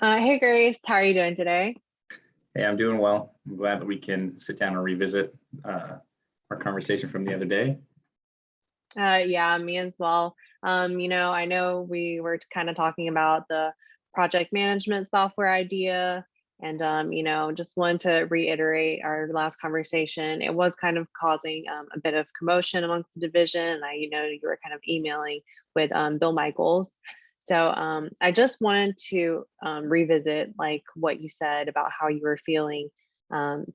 Hey Grace, how are you doing today? Hey, I'm doing well. I'm glad that we can sit down and revisit our conversation from the other day. Yeah, me as well. I know we were kind of talking about the project management software idea, and just wanted to reiterate our last conversation. It was kind of causing a bit of commotion amongst the division. And you were kind of emailing with Bill Michaels. So I just wanted to revisit like what you said about how you were feeling,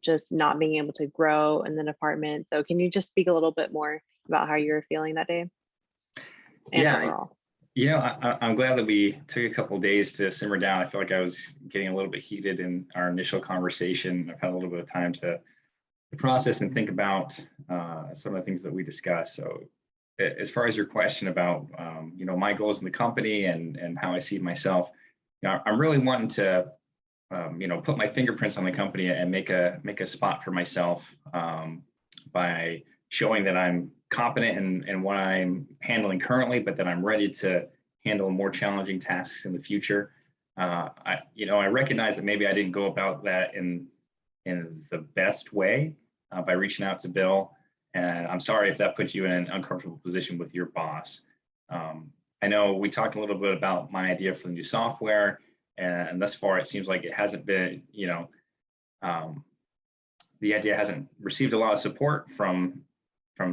just not being able to grow in the department. So can you just speak a little bit more about how you were feeling that day and Yeah, overall? I'm glad that we took a couple of days to simmer down. I feel like I was getting a little bit heated in our initial conversation. I've had a little bit of time to process and think about some of the things that we discussed. So as far as your question about, my goals in the company and how I see myself, I'm really wanting to, put my fingerprints on the company and make a spot for myself by showing that I'm competent in what I'm handling currently, but that I'm ready to handle more challenging tasks in the future. I recognize that maybe I didn't go about that in the best way by reaching out to Bill. And I'm sorry if that puts you in an uncomfortable position with your boss. I know we talked a little bit about my idea for the new software, and thus far it seems like it hasn't been, the idea hasn't received a lot of support from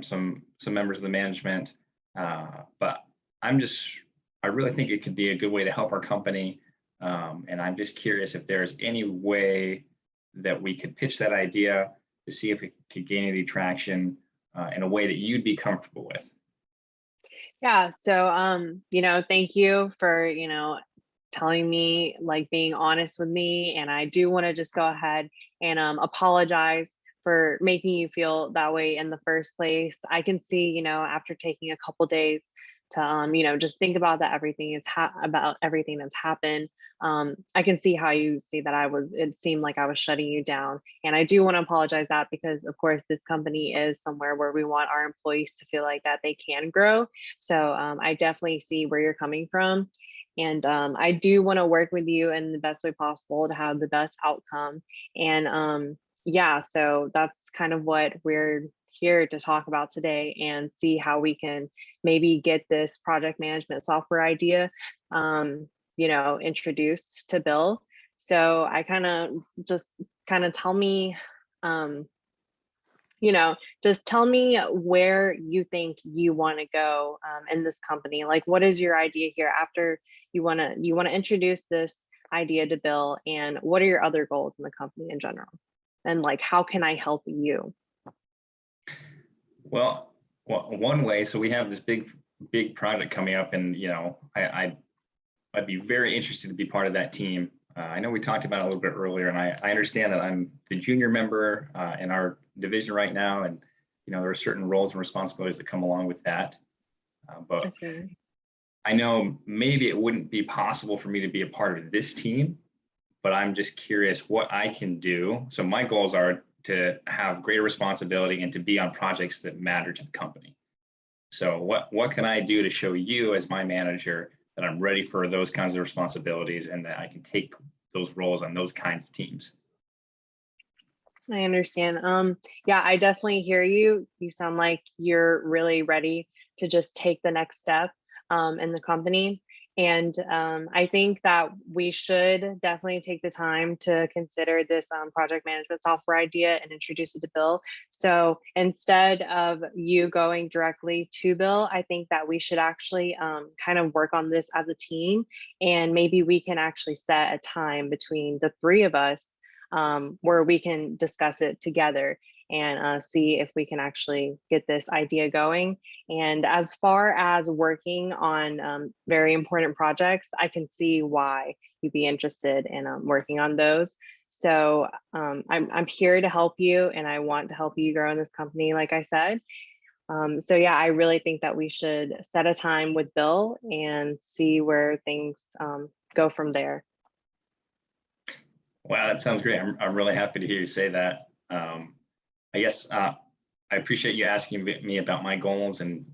some members of the management. But I really think it could be a good way to help our company. And I'm just curious if there's any way that we could pitch that idea to see if it could gain any traction in a way that you'd be comfortable with. Yeah, so thank you for, telling me, like being honest with me. And I do want to just go ahead and apologize for making you feel that way in the first place. I can see, after taking a couple days to just think about that everything is about everything that's happened. I can see how you see that it seemed like I was shutting you down. And I do want to apologize that because of course this company is somewhere where we want our employees to feel like that they can grow. So I definitely see where you're coming from. And I do want to work with you in the best way possible to have the best outcome. And yeah, so that's kind of what we're here to talk about today and see how we can maybe get this project management software idea, introduced to Bill. So I kind of tell me, um, just tell me where you think you want to go in this company. Like, what is your idea here after you want to introduce this idea to Bill, and what are your other goals in the company in general? And like, how can I help you? Well, one way, so we have this big project coming up, and I'd be very interested to be part of that team. I know we talked about it a little bit earlier, and I understand that I'm the junior member in our division right now, and there are certain roles and responsibilities that come along with that. But Okay. I know maybe it wouldn't be possible for me to be a part of this team, but I'm just curious what I can do. So my goals are to have greater responsibility and to be on projects that matter to the company. So what can I do to show you as my manager that I'm ready for those kinds of responsibilities and that I can take those roles on those kinds of teams? I understand. Yeah, I definitely hear you. You sound like you're really ready to just take the next step in the company. And I think that we should definitely take the time to consider this project management software idea and introduce it to Bill. So instead of you going directly to Bill, I think that we should actually kind of work on this as a team. And maybe we can actually set a time between the three of us where we can discuss it together and see if we can actually get this idea going. And as far as working on very important projects, I can see why you'd be interested in working on those. So I'm here to help you, and I want to help you grow in this company, like I said. So yeah, I really think that we should set a time with Bill and see where things go from there. Wow, that sounds great. I'm really happy to hear you say that. I guess I appreciate you asking me about my goals and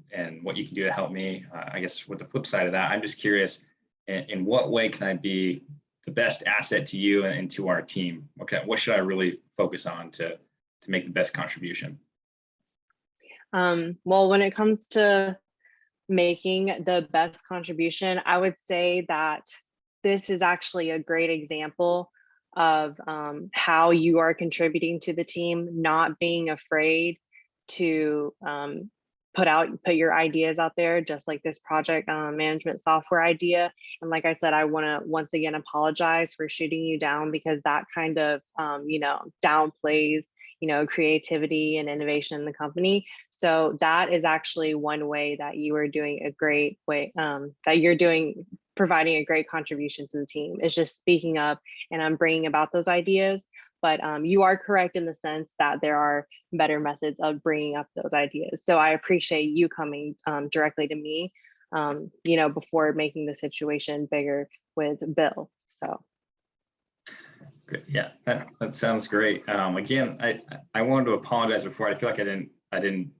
what you can do to help me. I guess with the flip side of that, I'm just curious, in what way can I be the best asset to you and to our team? What should I really focus on to make the best contribution? Well, when it comes to making the best contribution, I would say that this is actually a great example of how you are contributing to the team, not being afraid to put your ideas out there, just like this project management software idea. And like I said, I want to once again apologize for shooting you down, because that kind of downplays creativity and innovation in the company. So that is actually one way that you are doing a great way, that you're providing a great contribution to the team, is just speaking up and bringing about those ideas. But you are correct in the sense that there are better methods of bringing up those ideas. So I appreciate you coming directly to me, before making the situation bigger with Bill. So. Good. Yeah, that sounds great. Again, I wanted to apologize before. I feel like I didn't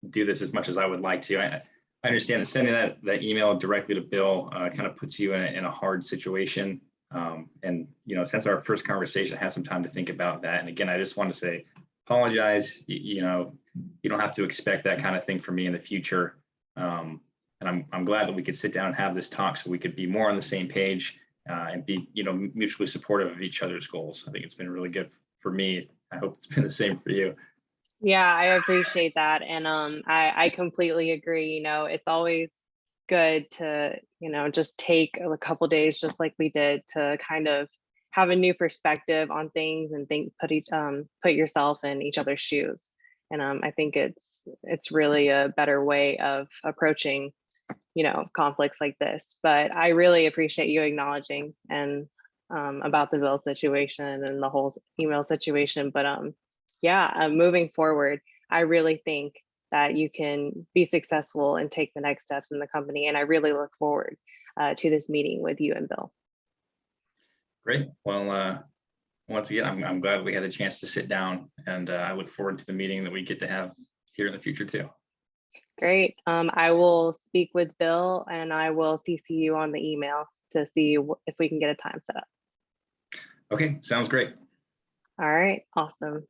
do this as much as I would like to. I understand that sending that email directly to Bill kind of puts you in a hard situation. And since our first conversation, I had some time to think about that. And again, I just want to say, apologize. You don't have to expect that kind of thing from me in the future. And I'm glad that we could sit down and have this talk so we could be more on the same page and be mutually supportive of each other's goals. I think it's been really good for me. I hope it's been the same for you. Yeah, I appreciate that. And I completely agree. It's always good to, just take a couple days, just like we did, to kind of have a new perspective on things and put yourself in each other's shoes. And I think it's really a better way of approaching, conflicts like this. But I really appreciate you acknowledging and about the bill situation and the whole email situation. But moving forward, I really think that you can be successful and take the next steps in the company. And I really look forward to this meeting with you and Bill. Great. Well, once again, I'm glad we had a chance to sit down, and I look forward to the meeting that we get to have here in the future too. Great. I will speak with Bill, and I will CC you on the email to see if we can get a time set up. Okay, sounds great. All right, awesome.